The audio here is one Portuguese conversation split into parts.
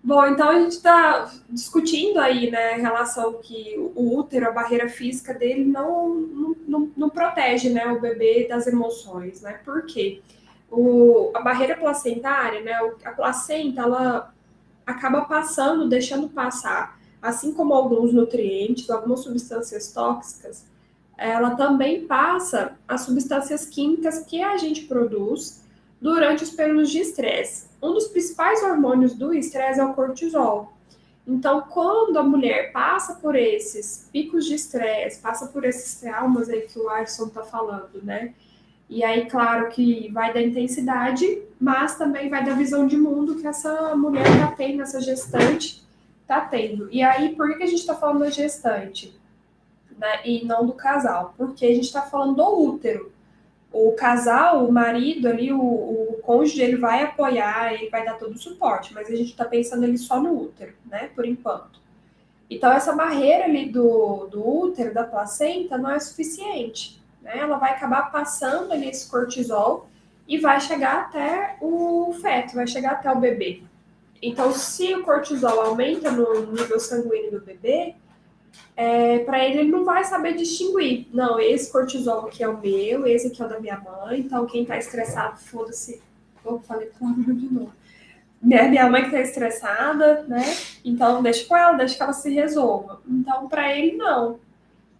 Bom, então a gente está discutindo aí, né, em relação que o útero, a barreira física dele não protege, né, o bebê das emoções, né? Por quê? A barreira placentária, né, a placenta, ela acaba passando, deixando passar, assim como alguns nutrientes, algumas substâncias tóxicas, ela também passa as substâncias químicas que a gente produz durante os períodos de estresse. Um dos principais hormônios do estresse é o cortisol. Então, quando a mulher passa por esses picos de estresse, passa por esses traumas aí que o Alisson está falando, né? E aí, claro que vai da intensidade, mas também vai da visão de mundo que essa mulher está tendo, essa gestante está tendo. E aí, por que a gente está falando da gestante, né, e não do casal? Porque a gente está falando do útero. O casal, o marido ali, o cônjuge, ele vai apoiar, ele vai dar todo o suporte, mas a gente está pensando ali só no útero, né, por enquanto. Então, essa barreira ali do útero, da placenta, não é suficiente, né? Ela vai acabar passando ali esse cortisol e vai chegar até o feto, vai chegar até o bebê. Então, se o cortisol aumenta no nível sanguíneo do bebê, para ele não vai saber distinguir. Não, esse cortisol aqui é o meu, esse aqui é o da minha mãe. Então, quem tá estressado, foda-se. Eu falei palavrão de novo. Minha mãe que tá estressada, né? Então, deixa com ela, deixa que ela se resolva. Então, para ele, não.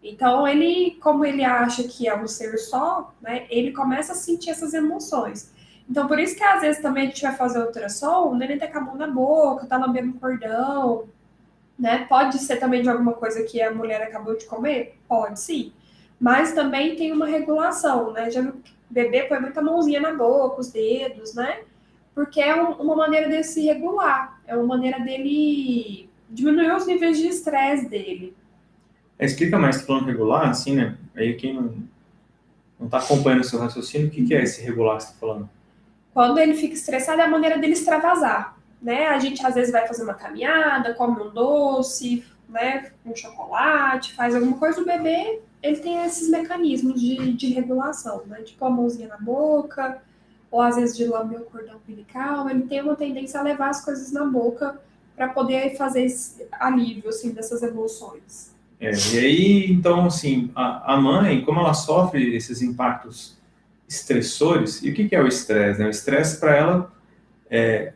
Então, ele, como ele acha que é um ser só, né? Ele começa a sentir essas emoções. Então, por isso que às vezes também a gente vai fazer ultrassom, o neném tá com a mão na boca, tá lambendo o cordão, né? Pode ser também de alguma coisa que a mulher acabou de comer? Pode sim. Mas também tem uma regulação, né? Já o bebê põe muita mãozinha na boca, os dedos, né? Porque é uma maneira dele se regular, é uma maneira dele diminuir os níveis de estresse dele. Explica mais, tá falando regular, assim, né? Aí quem não tá acompanhando o seu raciocínio, o que é esse regular que você tá falando? Quando ele fica estressado, é a maneira dele extravasar, né? A gente às vezes vai fazer uma caminhada, come um doce, né? Um chocolate, faz alguma coisa, o bebê, ele tem esses mecanismos de regulação, né? Tipo a mãozinha na boca, ou às vezes de lamber o cordão umbilical, ele tem uma tendência a levar as coisas na boca para poder fazer esse alívio, assim, dessas emoções. E aí, então, assim, a mãe, como ela sofre esses impactos estressores, e o que é o estresse, né? O estresse para ela,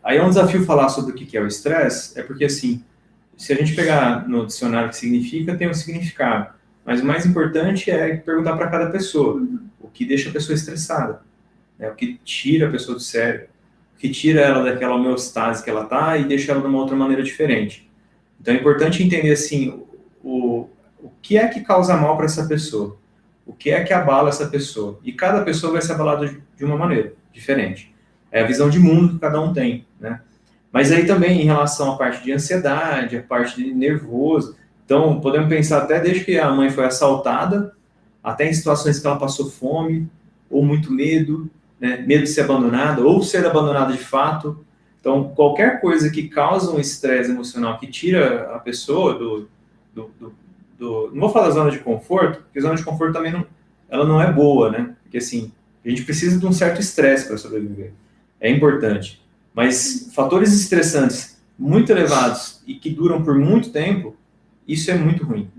aí é um desafio falar sobre o que é o estresse, é porque, assim, se a gente pegar no dicionário o que significa, tem um significado. Mas o mais importante é perguntar para cada pessoa o que deixa a pessoa estressada, né? O que tira a pessoa do sério, o que tira ela daquela homeostase que ela está e deixa ela de uma outra maneira diferente. Então é importante entender assim o que é que causa mal para essa pessoa, o que é que abala essa pessoa. E cada pessoa vai ser abalada de uma maneira diferente. É a visão de mundo que cada um tem, né? Mas aí também em relação à parte de ansiedade, a parte de nervoso, então podemos pensar até desde que a mãe foi assaltada, até em situações que ela passou fome, ou muito medo, né? Medo de ser abandonada, ou ser abandonada de fato. Então, qualquer coisa que causa um estresse emocional, que tira a pessoa do, do, não vou falar da zona de conforto, porque a zona de conforto também ela não é boa, né? Porque assim, a gente precisa de um certo estresse para sobreviver. É importante. Mas fatores estressantes muito elevados e que duram por muito tempo, isso é muito ruim.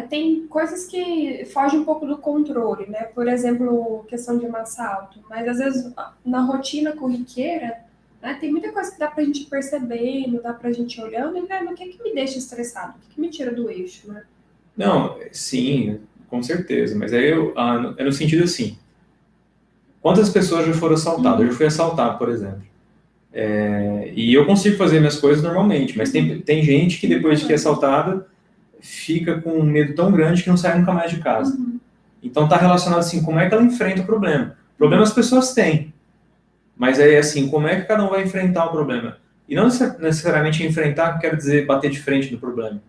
Tem coisas que fogem um pouco do controle, né? Por exemplo, questão de um assalto. Mas às vezes na rotina corriqueira, né, tem muita coisa que dá pra gente percebendo, dá pra gente olhando e vendo o que que me deixa estressado, o que que me tira do eixo, né? Não, sim, com certeza. Mas aí é no sentido assim, quantas pessoas já foram assaltadas? Eu já fui assaltado, por exemplo. E eu consigo fazer minhas coisas normalmente, mas tem gente que depois de que é assaltada fica com um medo tão grande que não sai nunca mais de casa. Então está relacionado assim, como é que ela enfrenta o problema. O problema as pessoas têm, mas aí assim, como é que cada um vai enfrentar o problema? E não necessariamente enfrentar, quero dizer bater de frente do problema,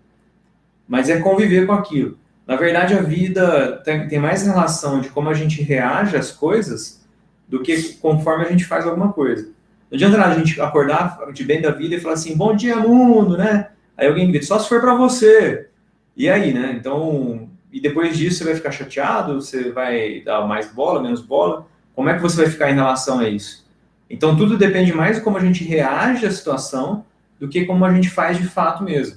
mas é conviver com aquilo. Na verdade, a vida tem mais relação de como a gente reage às coisas do que conforme a gente faz alguma coisa. Não adianta nada a gente acordar de bem da vida e falar assim, bom dia, mundo, né? Aí alguém grita, só se for para você. E aí, né? Então, e depois disso você vai ficar chateado, você vai dar mais bola, menos bola. Como é que você vai ficar em relação a isso? Então, tudo depende mais de como a gente reage à situação do que como a gente faz de fato mesmo.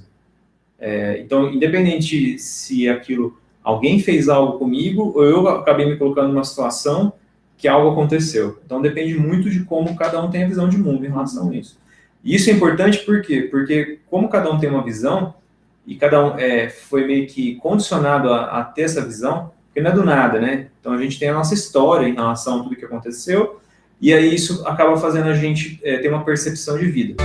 Então, independente se aquilo, alguém fez algo comigo ou eu acabei me colocando numa situação que algo aconteceu. Então, depende muito de como cada um tem a visão de mundo em relação a isso. E isso é importante por quê? Porque como cada um tem uma visão, e cada um foi meio que condicionado a ter essa visão, porque não é do nada, né? Então, a gente tem a nossa história em relação a tudo que aconteceu, e aí isso acaba fazendo a gente ter uma percepção de vida.